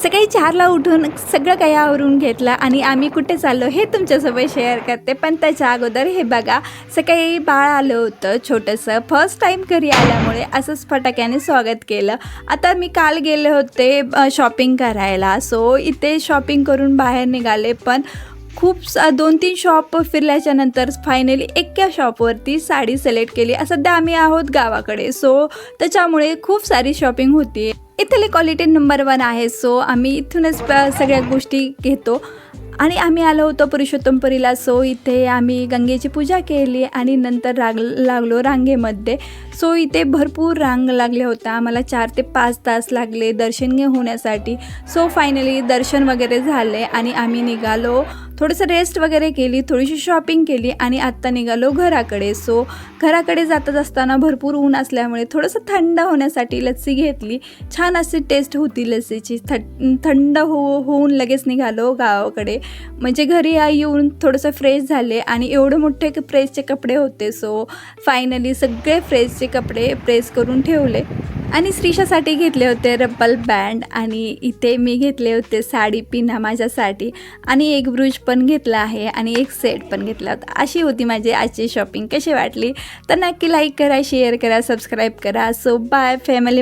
सकाळी 4ला उठून सगळं काही आवरून घेतलं आणि आम्ही कुठे चाललो हे तुमच्यासोबत शेअर करते. पण त्याच्या अगोदर हे बघा, सकाळी बाळ आलं होतं छोटंसं. फर्स्ट टाईम घरी आल्यामुळे असंच फटाक्याने स्वागत केलं. आता मी काल गेले होते शॉपिंग करायला, सो इथे शॉपिंग करून बाहेर निघाले. पण खूप 2-3 शॉप फिरल्याच्या नंतर फायनली एका शॉपवरती साडी सिलेक्ट केली. सध्या आम्ही आहोत गावाकडे, सो त्याच्यामुळे खूप सारी शॉपिंग होती. इथली क्वालिटी नंबर 1 आहे, सो आम्ही इथूनच सगळ्या गोष्टी घेतो. आणि आम्ही आलो होतो पुरुषोत्तमपुरीला, सो इथे आम्ही गंगेची पूजा केली आणि नंतर लागलो रांगेमध्ये. सो इथे भरपूर रांग लागल्या होत्या. आम्हाला 4 ते 5 तास लागले दर्शन होण्यासाठी. सो फायनली दर्शन वगैरे झाले आणि आम्ही निघालो. थोडंसं रेस्ट वगैरे केली, थोडीशी शॉपिंग केली आणि आत्ता निघालो घराकडे. सो घराकडे जात असताना भरपूर ऊन असल्यामुळे थोडंसं थंड होण्यासाठी लस्सी घेतली. छान अशी टेस्ट होती लस्सीची. थंड होऊन लगेच निघालो गावाकडे. म्हणजे घरी येऊन थोडंसं फ्रेश झाले आणि एवढे मोठे प्रेसचे कपडे होते. सो फायनली सगळे फ्रेशचे कपडे प्रेस करून ठेवले. आणि श्रीषासाठी घेतले होते रब्बल बँड आणि इथे मी घेतले होते साडी पिना माझ्यासाठी आणि एक ब्रूज पण घेतला आहे आणि एक सेट पण घेतला होता. अशी होती माझी आजची शॉपिंग. कशी वाटली तर नक्की लाईक करा, शेअर करा, सबस्क्राईब करा. So bye family.